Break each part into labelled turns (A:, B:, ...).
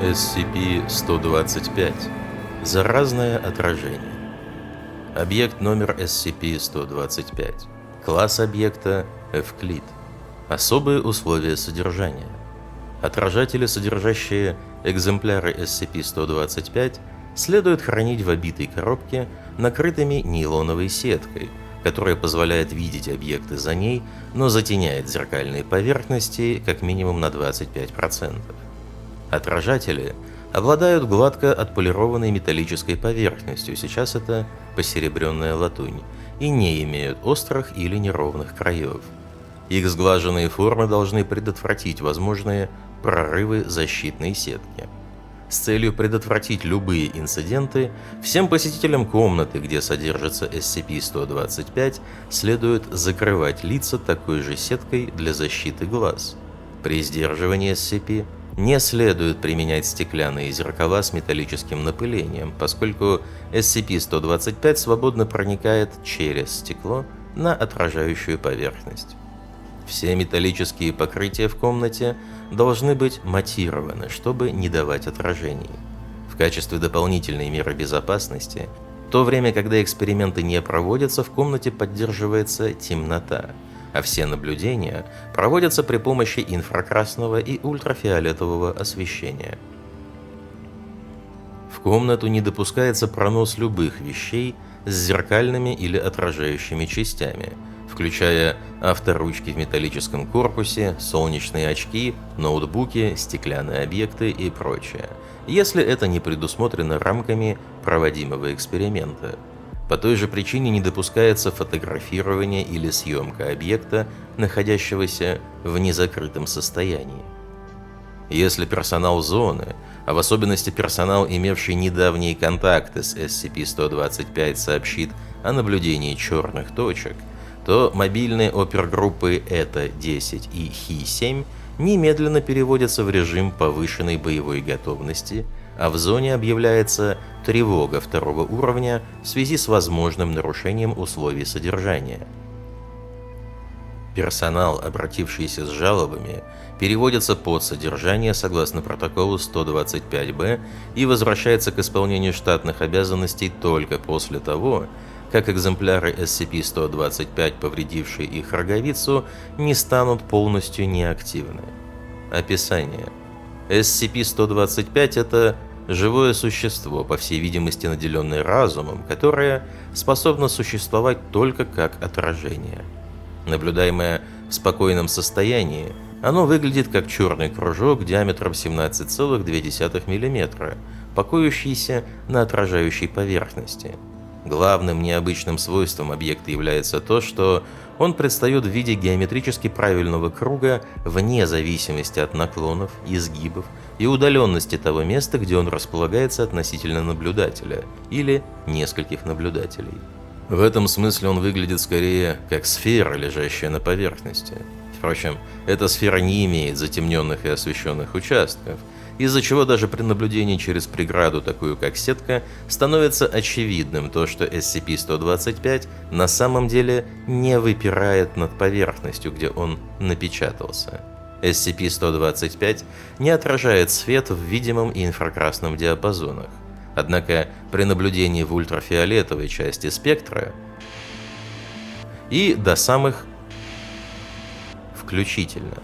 A: SCP-125. Заразное отражение. Объект номер SCP-125. Класс объекта Эвклид. Особые условия содержания. Отражатели, содержащие экземпляры SCP-125, следует хранить в обитой коробке, накрытыми нейлоновой сеткой, которая позволяет видеть объекты за ней, но затеняет зеркальные поверхности как минимум на 25%. Отражатели обладают гладко отполированной металлической поверхностью, сейчас это посеребренная латунь, и не имеют острых или неровных краев. Их сглаженные формы должны предотвратить возможные прорывы защитной сетки. С целью предотвратить любые инциденты, всем посетителям комнаты, где содержится SCP-125, следует закрывать лица такой же сеткой для защиты глаз. При сдерживании SCP не следует применять стеклянные зеркала с металлическим напылением, поскольку SCP-125 свободно проникает через стекло на отражающую поверхность. Все металлические покрытия в комнате должны быть матированы, чтобы не давать отражений. В качестве дополнительной меры безопасности, в то время, когда эксперименты не проводятся, в комнате поддерживается темнота, а все наблюдения проводятся при помощи инфракрасного и ультрафиолетового освещения. В комнату не допускается пронос любых вещей с зеркальными или отражающими частями, включая авторучки в металлическом корпусе, солнечные очки, ноутбуки, стеклянные объекты и прочее, если это не предусмотрено рамками проводимого эксперимента. По той же причине не допускается фотографирование или съемка объекта, находящегося в незакрытом состоянии. Если персонал зоны, а в особенности персонал, имевший недавние контакты с SCP-125, сообщит о наблюдении черных точек, то мобильные опергруппы ЭТА-10 и Хи-7 немедленно переводятся в режим повышенной боевой готовности, а в зоне объявляется тревога второго уровня в связи с возможным нарушением условий содержания. Персонал, обратившийся с жалобами, переводится под содержание согласно протоколу 125-Б и возвращается к исполнению штатных обязанностей только после того, как экземпляры SCP-125, повредившие их роговицу, не станут полностью неактивны. Описание. SCP-125 – это живое существо, по всей видимости наделенное разумом, которое способно существовать только как отражение. Наблюдаемое в спокойном состоянии, оно выглядит как черный кружок диаметром 17,2 мм, покоящийся на отражающей поверхности. Главным необычным свойством объекта является то, что он предстает в виде геометрически правильного круга вне зависимости от наклонов, изгибов и удаленности того места, где он располагается относительно наблюдателя или нескольких наблюдателей. В этом смысле он выглядит скорее как сфера, лежащая на поверхности. Впрочем, эта сфера не имеет затемненных и освещенных участков, из-за чего даже при наблюдении через преграду, такую как сетка, становится очевидным то, что SCP-125 на самом деле не выпирает над поверхностью, где он напечатался. SCP-125 не отражает свет в видимом и инфракрасном диапазонах. Однако при наблюдении в ультрафиолетовой части спектра и до самых включительно.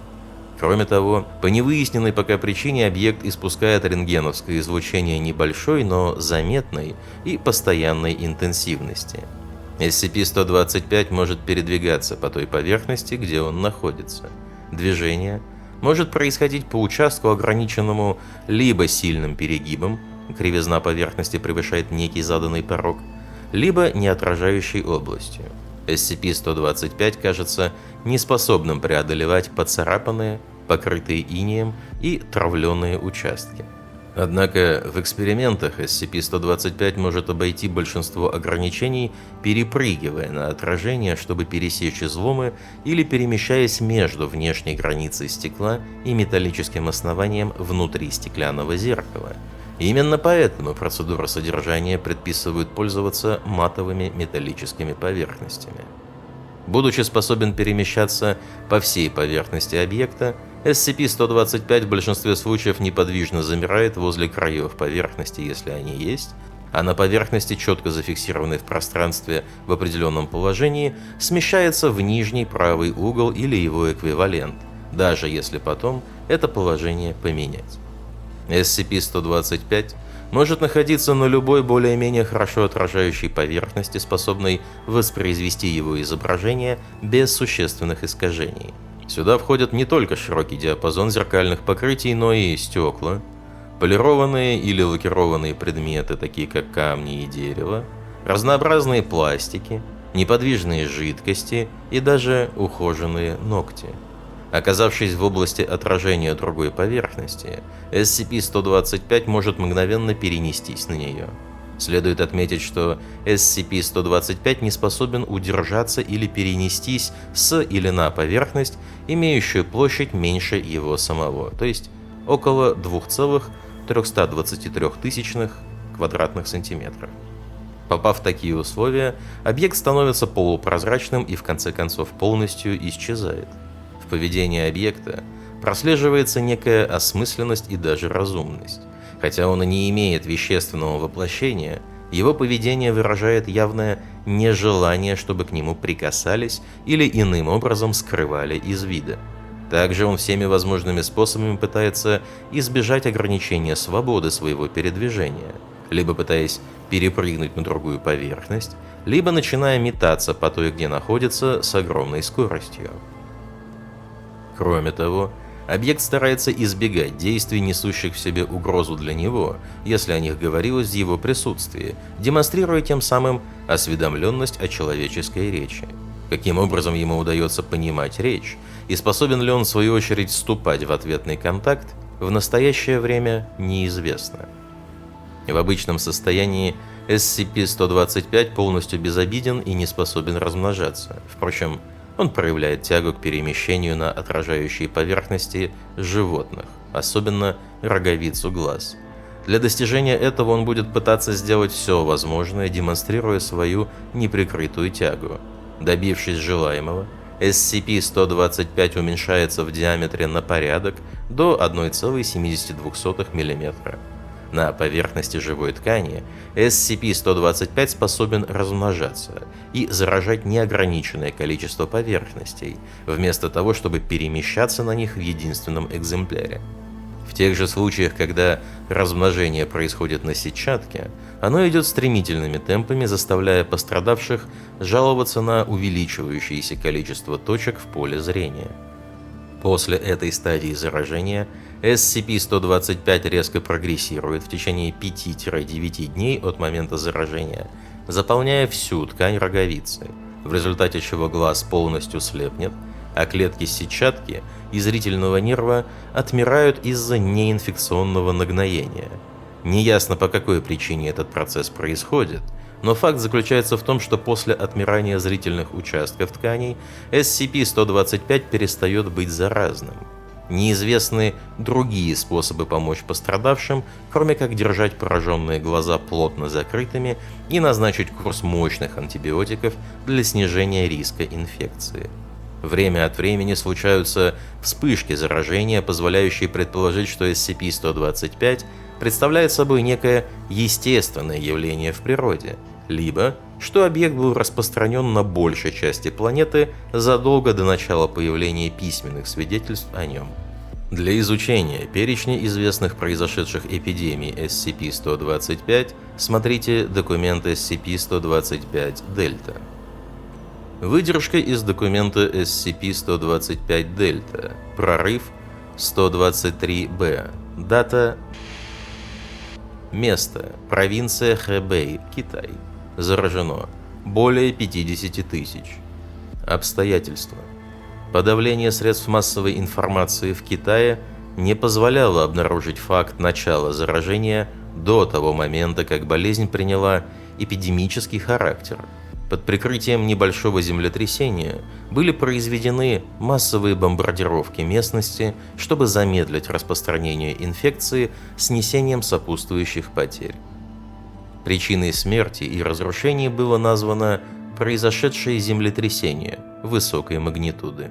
A: Кроме того, по невыясненной пока причине объект испускает рентгеновское излучение небольшой, но заметной и постоянной интенсивности. SCP-125 может передвигаться по той поверхности, где он находится. Движение может происходить по участку, ограниченному либо сильным перегибом, кривизна поверхности превышает некий заданный порог, либо неотражающей областью. SCP-125 кажется неспособным преодолевать поцарапанные, покрытые инеем и травленные участки. Однако в экспериментах SCP-125 может обойти большинство ограничений, перепрыгивая на отражение, чтобы пересечь изломы или перемещаясь между внешней границей стекла и металлическим основанием внутри стеклянного зеркала. Именно поэтому процедура содержания предписывает пользоваться матовыми металлическими поверхностями. Будучи способен перемещаться по всей поверхности объекта, SCP-125 в большинстве случаев неподвижно замирает возле краев поверхности, если они есть, а на поверхности, четко зафиксированной в пространстве в определенном положении, смещается в нижний правый угол или его эквивалент, даже если потом это положение поменять. SCP-125 может находиться на любой более-менее хорошо отражающей поверхности, способной воспроизвести его изображение без существенных искажений. Сюда входят не только широкий диапазон зеркальных покрытий, но и стекла, полированные или лакированные предметы, такие как камни и дерево, разнообразные пластики, неподвижные жидкости и даже ухоженные ногти. Оказавшись в области отражения другой поверхности, SCP-125 может мгновенно перенестись на нее. Следует отметить, что SCP-125 не способен удержаться или перенестись с или на поверхность, имеющую площадь меньше его самого, то есть около 2,323 квадратных сантиметров. Попав в такие условия, объект становится полупрозрачным и в конце концов полностью исчезает. В поведении объекта прослеживается некая осмысленность и даже разумность. Хотя он и не имеет вещественного воплощения, его поведение выражает явное нежелание, чтобы к нему прикасались или иным образом скрывали из вида. Также он всеми возможными способами пытается избежать ограничения свободы своего передвижения, либо пытаясь перепрыгнуть на другую поверхность, либо начиная метаться по той, где находится, с огромной скоростью. Кроме того, объект старается избегать действий, несущих в себе угрозу для него, если о них говорилось в его присутствии, демонстрируя тем самым осведомленность о человеческой речи. Каким образом ему удается понимать речь, и способен ли он в свою очередь вступать в ответный контакт, в настоящее время неизвестно. В обычном состоянии SCP-125 полностью безобиден и не способен размножаться. Впрочем, он проявляет тягу к перемещению на отражающие поверхности животных, особенно роговицу глаз. Для достижения этого он будет пытаться сделать все возможное, демонстрируя свою неприкрытую тягу. Добившись желаемого, SCP-125 уменьшается в диаметре на порядок до 1,72 мм. На поверхности живой ткани SCP-125 способен размножаться и заражать неограниченное количество поверхностей, вместо того, чтобы перемещаться на них в единственном экземпляре. В тех же случаях, когда размножение происходит на сетчатке, оно идет стремительными темпами, заставляя пострадавших жаловаться на увеличивающееся количество точек в поле зрения. После этой стадии заражения SCP-125 резко прогрессирует в течение 5-9 дней от момента заражения, заполняя всю ткань роговицы, в результате чего глаз полностью слепнет, а клетки сетчатки и зрительного нерва отмирают из-за неинфекционного нагноения. Неясно, по какой причине этот процесс происходит, но факт заключается в том, что после отмирания зрительных участков тканей SCP-125 перестает быть заразным. Неизвестны другие способы помочь пострадавшим, кроме как держать пораженные глаза плотно закрытыми и назначить курс мощных антибиотиков для снижения риска инфекции. Время от времени случаются вспышки заражения, позволяющие предположить, что SCP-125 представляет собой некое естественное явление в природе, либо что объект был распространен на большей части планеты задолго до начала появления письменных свидетельств о нем. Для изучения перечня известных произошедших эпидемий SCP-125 смотрите документ SCP-125-Дельта. Выдержка из документа SCP-125-Дельта. Прорыв 123-Б. Дата. Место. Провинция Хэбэй, Китай. Заражено более 50 тысяч. Обстоятельства. Подавление средств массовой информации в Китае не позволяло обнаружить факт начала заражения до того момента, как болезнь приняла эпидемический характер. Под прикрытием небольшого землетрясения были произведены массовые бомбардировки местности, чтобы замедлить распространение инфекции с несением сопутствующих потерь. Причиной смерти и разрушений было названо произошедшее землетрясение высокой магнитуды.